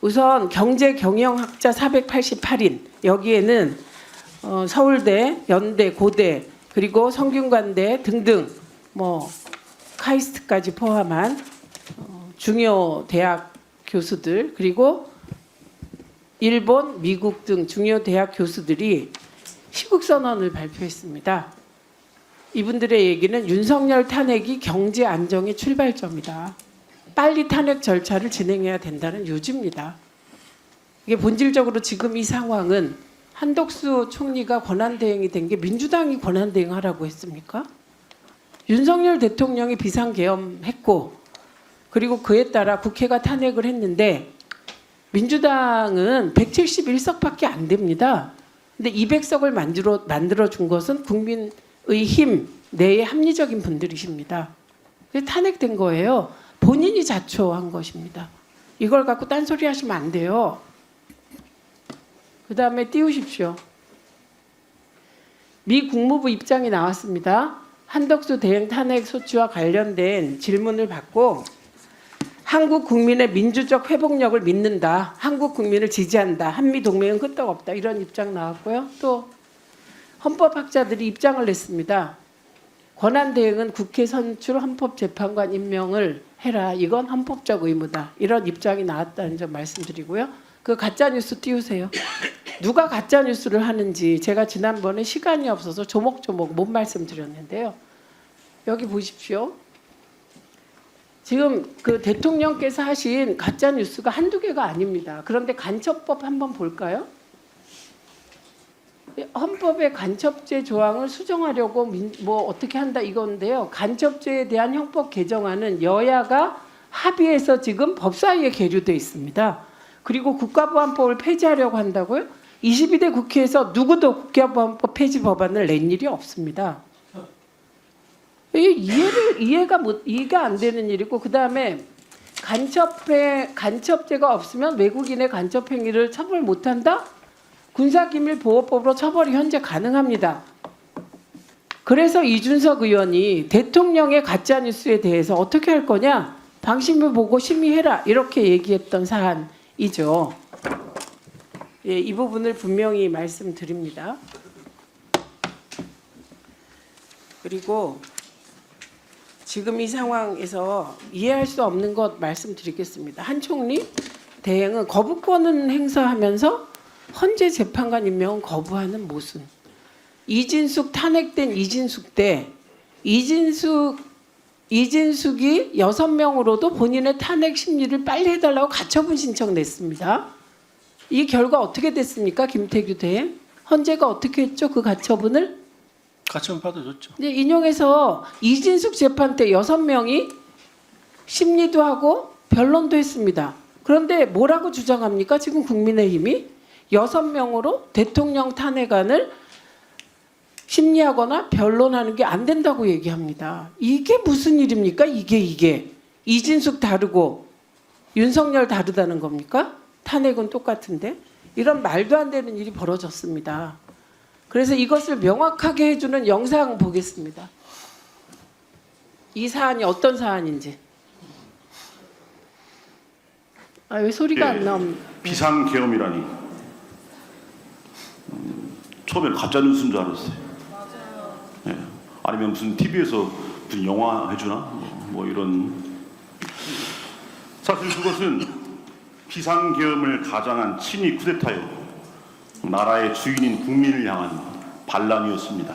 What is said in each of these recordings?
우선 경제경영학자 488인 여기에는 서울대, 연대, 고대 그리고 성균관대 등등 뭐 카이스트까지 포함한 중요 대학 교수들 그리고 일본, 미국 등 중요 대학 교수들이 시국선언을 발표했습니다. 이분들의 얘기는 윤석열 탄핵이 경제 안정의 출발점이다. 빨리 탄핵 절차를 진행해야 된다는 요지입니다. 이게 본질적으로 지금 이 상황은 한덕수 총리가 권한대행이 된 게 민주당이 권한대행하라고 했습니까? 윤석열 대통령이 비상계엄했고 그리고 그에 따라 국회가 탄핵을 했는데 민주당은 171석밖에 안 됩니다. 근데 200석을 만들어 준 것은 국민의 힘 내의 합리적인 분들이십니다. 그래서 탄핵된 거예요. 본인이 자초한 것입니다. 이걸 갖고 딴소리 하시면 안 돼요. 그 다음에 띄우십시오. 미 국무부 입장이 나왔습니다. 한덕수 대행 탄핵 소추와 관련된 질문을 받고 한국 국민의 민주적 회복력을 믿는다. 한국 국민을 지지한다. 한미동맹은 끄떡없다. 이런 입장 나왔고요. 또 헌법학자들이 입장을 냈습니다. 권한대행은 국회 선출 헌법재판관 임명을 해라. 이건 헌법적 의무다. 이런 입장이 나왔다는 점 말씀드리고요. 그 가짜뉴스 띄우세요. 누가 가짜뉴스를 하는지 제가 지난번에 시간이 없어서 조목조목 못 말씀드렸는데요. 여기 보십시오. 지금 그 대통령께서 하신 가짜뉴스가 한두 개가 아닙니다. 그런데 간첩법 한번 볼까요? 헌법의 간첩죄 조항을 수정하려고 뭐 어떻게 한다 이건데요. 간첩죄에 대한 형법 개정안은 여야가 합의해서 지금 법사위에 계류돼 있습니다. 그리고 국가보안법을 폐지하려고 한다고요? 22대 국회에서 누구도 국가보안법 폐지 법안을 낸 일이 없습니다. 이해가 안 되는 일이고 그 다음에 간첩죄가 없으면 외국인의 간첩 행위를 처벌 못한다? 군사기밀보호법으로 처벌이 현재 가능합니다. 그래서 이준석 의원이 대통령의 가짜뉴스에 대해서 어떻게 할 거냐? 방심을 보고 심의해라 이렇게 얘기했던 사안이죠. 예, 이 부분을 분명히 말씀드립니다. 그리고 지금 이 상황에서 이해할 수 없는 것 말씀드리겠습니다. 한 총리 대행은 거부권은 행사하면서 헌재 재판관 임명은 거부하는 모순. 이진숙 탄핵된 이진숙 때 이진숙이 6명으로도 본인의 탄핵 심리를 빨리 해달라고 가처분 신청 냈습니다. 이 결과 어떻게 됐습니까? 김태규 대행. 헌재가 어떻게 했죠? 그 가처분을? 가처분 받아줬죠. 네, 인용해서 이진숙 재판 때 6명이 심리도 하고 변론도 했습니다. 그런데 뭐라고 주장합니까? 지금 국민의힘이 6명으로 대통령 탄핵안을 심리하거나 변론하는 게 안 된다고 얘기합니다. 이게 무슨 일입니까? 이게 이진숙 다르고 윤석열 다르다는 겁니까? 탄핵은 똑같은데 이런 말도 안 되는 일이 벌어졌습니다. 그래서 이것을 명확하게 해주는 영상 보겠습니다. 이 사안이 어떤 사안인지. 왜 소리가 안 나옵니까? 비상계엄이라니. 처음에 가짜뉴스인 줄 알았어요. 예. 아니면 무슨 TV에서 무슨 영화 해주나? 뭐 이런. 사실 그것은 비상계엄을 가장한 친위 쿠데타요. 나라의 주인인 국민을 향한 반란이었습니다.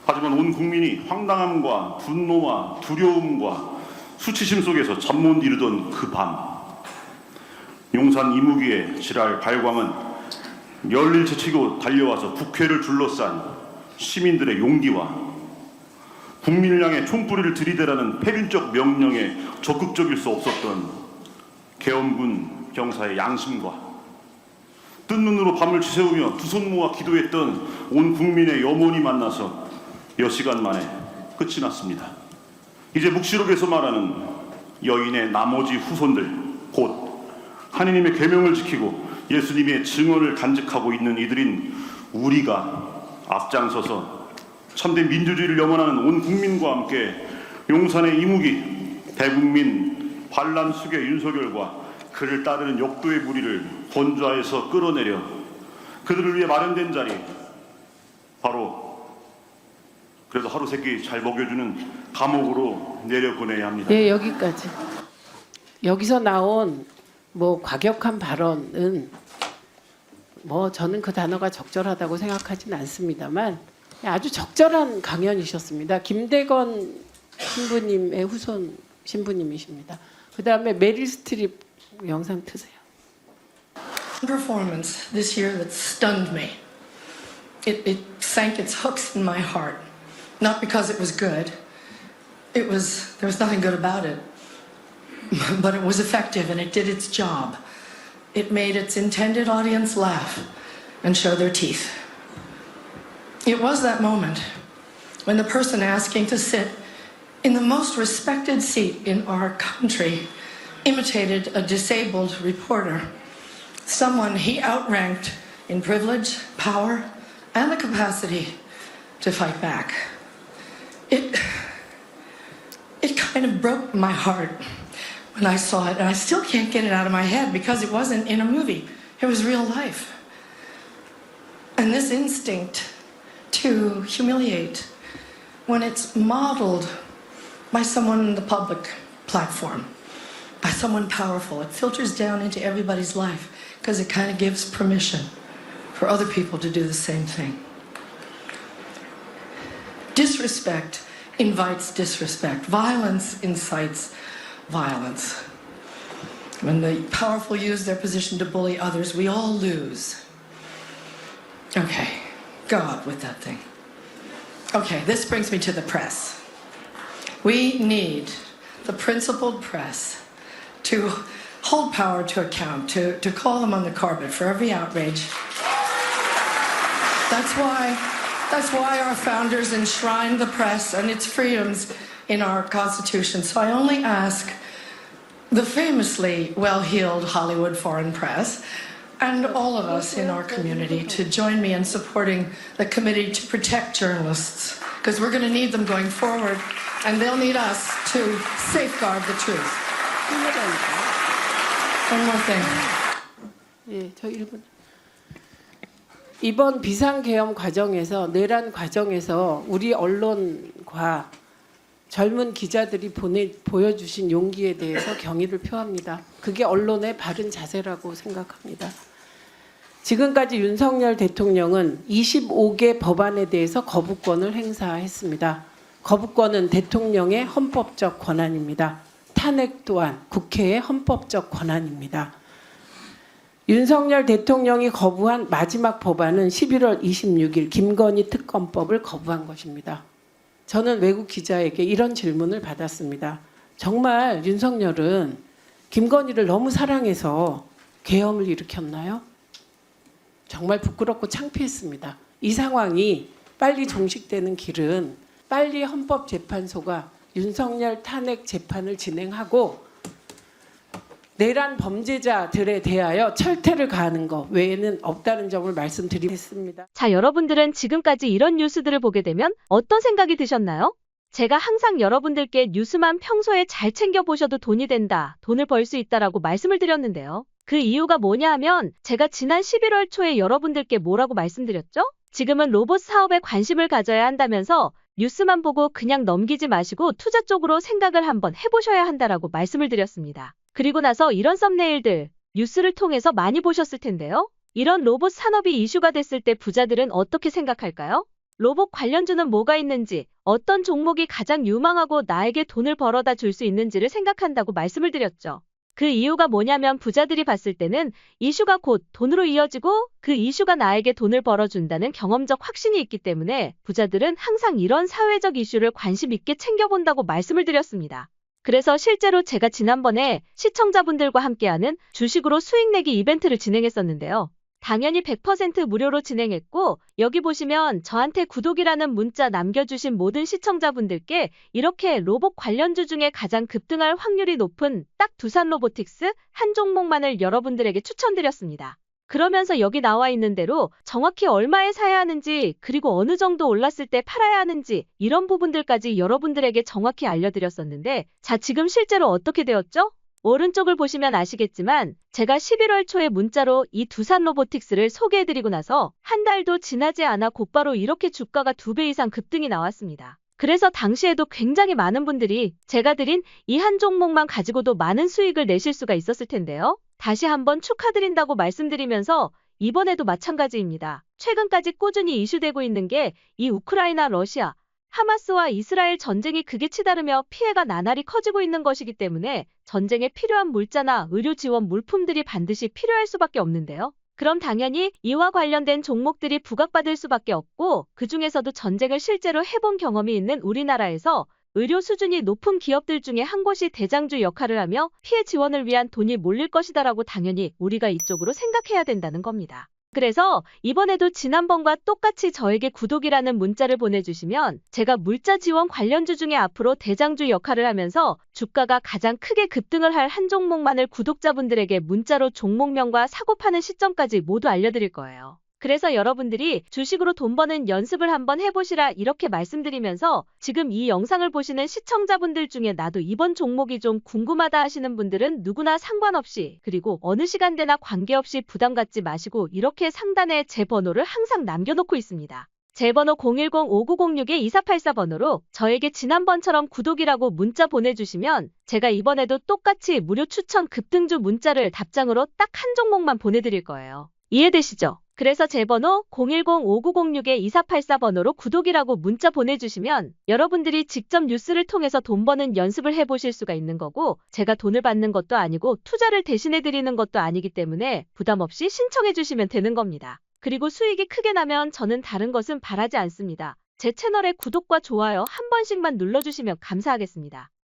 하지만 온 국민이 황당함과 분노와 두려움과 수치심 속에서 잠 못 이루던 그 밤, 용산 이무기의 지랄 발광은 열일 제치고 달려와서 국회를 둘러싼 시민들의 용기와 국민을 향해 총뿌리를 들이대라는 패륜적 명령에 적극적일 수 없었던 계엄군 경사의 양심과 뜬 눈으로 밤을 지새우며 두 손 모아 기도했던 온 국민의 염원이 만나서 몇 시간 만에 끝이 났습니다. 이제 묵시록에서 말하는 여인의 나머지 후손들, 곧 하느님의 계명을 지키고 예수님의 증언을 간직하고 있는 이들인 우리가 앞장서서 참된 민주주의를 염원하는 온 국민과 함께 용산의 이무기, 대국민 반란 수괴 윤석열과 그를 따르는 욕도의 무리를 본좌에서 끌어내려 그들을 위해 마련된 자리, 바로 그래도 하루 세끼 잘 먹여주는 감옥으로 내려보내야 합니다. 네, 여기까지. 여기서 나온 뭐 과격한 발언은 뭐 저는 그 단어가 적절하다고 생각하지는 않습니다만 아주 적절한 강연이셨습니다. 김대건 신부님의 후손 신부님이십니다. 그다음에 메릴 스트립 영상 트세요. Performance this year that stunned me. It sank its hooks in my heart. Not because it was good. There was nothing good about it. But it was effective and it did its job. It made its intended audience laugh and show their teeth. It was that moment when the person asking to sit in the most respected seat in our country imitated a disabled reporter, someone he outranked in privilege, power, and the capacity to fight back. It kind of broke my heart when I saw it, and I still can't get it out of my head because it wasn't in a movie. It was real life. And this instinct to humiliate, when it's modeled by someone in the public platform, by someone powerful, it filters down into everybody's life because it kind of gives permission for other people to do the same thing. Disrespect invites disrespect. Violence incites violence. When the powerful use their position to bully others, we all lose. Okay, go up with that thing. Okay, this brings me to the press. We need the principled press to hold power to account, to call them on the carpet for every outrage. That's why our founders enshrined the press and its freedoms in our Constitution. So I only ask the famously well-heeled Hollywood foreign press and all of us in our community to join me in supporting the Committee to Protect Journalists, because we're going to need them going forward, and they'll need us to safeguard the truth. One more thing. 예, 저 1분. 이번 비상계엄 과정에서 내란 과정에서 우리 언론과 젊은 기자들이 보여주신 용기에 대해서 경의를 표합니다. 그게 언론의 바른 자세라고 생각합니다. 지금까지 윤석열 대통령은 25개 법안에 대해서 거부권을 행사했습니다. 거부권은 대통령의 헌법적 권한입니다. 탄핵 또한 국회의 헌법적 권한입니다. 윤석열 대통령이 거부한 마지막 법안은 11월 26일 김건희 특검법을 거부한 것입니다. 저는 외국 기자에게 이런 질문을 받았습니다. 정말 윤석열은 김건희를 너무 사랑해서 계엄을 일으켰나요? 정말 부끄럽고 창피했습니다. 이 상황이 빨리 종식되는 길은 빨리 헌법재판소가 윤석열 탄핵 재판을 진행하고 내란 범죄자들에 대하여 철퇴를 가하는 것 외에는 없다는 점을 말씀드리겠습니다. 자, 여러분들은 지금까지 이런 뉴스들을 보게 되면 어떤 생각이 드셨나요? 제가 항상 여러분들께 뉴스만 평소에 잘 챙겨보셔도 돈이 된다, 돈을 벌 수 있다라고 말씀을 드렸는데요. 그 이유가 뭐냐 하면 제가 지난 11월 초에 여러분들께 뭐라고 말씀드렸죠? 지금은 로봇 사업에 관심을 가져야 한다면서 뉴스만 보고 그냥 넘기지 마시고 투자 쪽으로 생각을 한번 해보셔야 한다라고 말씀을 드렸습니다. 그리고 나서 이런 썸네일들, 뉴스를 통해서 많이 보셨을 텐데요. 이런 로봇 산업이 이슈가 됐을 때 부자들은 어떻게 생각할까요? 로봇 관련주는 뭐가 있는지, 어떤 종목이 가장 유망하고 나에게 돈을 벌어다 줄 수 있는지를 생각한다고 말씀을 드렸죠. 그 이유가 뭐냐면 부자들이 봤을 때는 이슈가 곧 돈으로 이어지고 그 이슈가 나에게 돈을 벌어준다는 경험적 확신이 있기 때문에 부자들은 항상 이런 사회적 이슈를 관심 있게 챙겨본다고 말씀을 드렸습니다. 그래서 실제로 제가 지난번에 시청자분들과 함께하는 주식으로 수익 내기 이벤트를 진행했었는데요. 당연히 100% 무료로 진행했고 여기 보시면 저한테 구독이라는 문자 남겨주신 모든 시청자분들께 이렇게 로봇 관련주 중에 가장 급등할 확률이 높은 딱 두산 로보틱스 한 종목만을 여러분들에게 추천드렸습니다. 그러면서 여기 나와 있는 대로 정확히 얼마에 사야 하는지 그리고 어느 정도 올랐을 때 팔아야 하는지 이런 부분들까지 여러분들에게 정확히 알려드렸었는데 자, 지금 실제로 어떻게 되었죠? 오른쪽을 보시면 아시겠지만 제가 11월 초에 문자로 이 두산 로보틱스를 소개해드리고 나서 한 달도 지나지 않아 곧바로 이렇게 주가가 2배 이상 급등이 나왔습니다. 그래서 당시에도 굉장히 많은 분들이 제가 드린 이 한 종목만 가지고도 많은 수익을 내실 수가 있었을 텐데요. 다시 한번 축하드린다고 말씀드리면서 이번에도 마찬가지입니다. 최근까지 꾸준히 이슈되고 있는 게 이 우크라이나 러시아 하마스와 이스라엘 전쟁이 극에 치달으며 피해가 나날이 커지고 있는 것이기 때문에 전쟁에 필요한 물자나 의료 지원 물품들이 반드시 필요할 수밖에 없는데요. 그럼 당연히 이와 관련된 종목들이 부각받을 수밖에 없고 그중에서도 전쟁을 실제로 해본 경험이 있는 우리나라에서 의료 수준이 높은 기업들 중에 한 곳이 대장주 역할을 하며 피해 지원을 위한 돈이 몰릴 것이다라고 당연히 우리가 이쪽으로 생각해야 된다는 겁니다. 그래서 이번에도 지난번과 똑같이 저에게 구독이라는 문자를 보내주시면 제가 물자 지원 관련주 중에 앞으로 대장주 역할을 하면서 주가가 가장 크게 급등을 할 한 종목만을 구독자분들에게 문자로 종목명과 사고 파는 시점까지 모두 알려드릴 거예요. 그래서 여러분들이 주식으로 돈 버는 연습을 한번 해보시라 이렇게 말씀드리면서 지금 이 영상을 보시는 시청자분들 중에 나도 이번 종목이 좀 궁금하다 하시는 분들은 누구나 상관없이 그리고 어느 시간대나 관계없이 부담 갖지 마시고 이렇게 상단에 제 번호를 항상 남겨놓고 있습니다. 제 번호 010-5906-2484번호로 저에게 지난번처럼 구독이라고 문자 보내주시면 제가 이번에도 똑같이 무료 추천 급등주 문자를 답장으로 딱 한 종목만 보내드릴 거예요. 이해되시죠? 그래서 제 번호 010-5906-2484번호로 구독이라고 문자 보내주시면 여러분들이 직접 뉴스를 통해서 돈 버는 연습을 해보실 수가 있는 거고 제가 돈을 받는 것도 아니고 투자를 대신해드리는 것도 아니기 때문에 부담 없이 신청해주시면 되는 겁니다. 그리고 수익이 크게 나면 저는 다른 것은 바라지 않습니다. 제 채널에 구독과 좋아요 한 번씩만 눌러주시면 감사하겠습니다.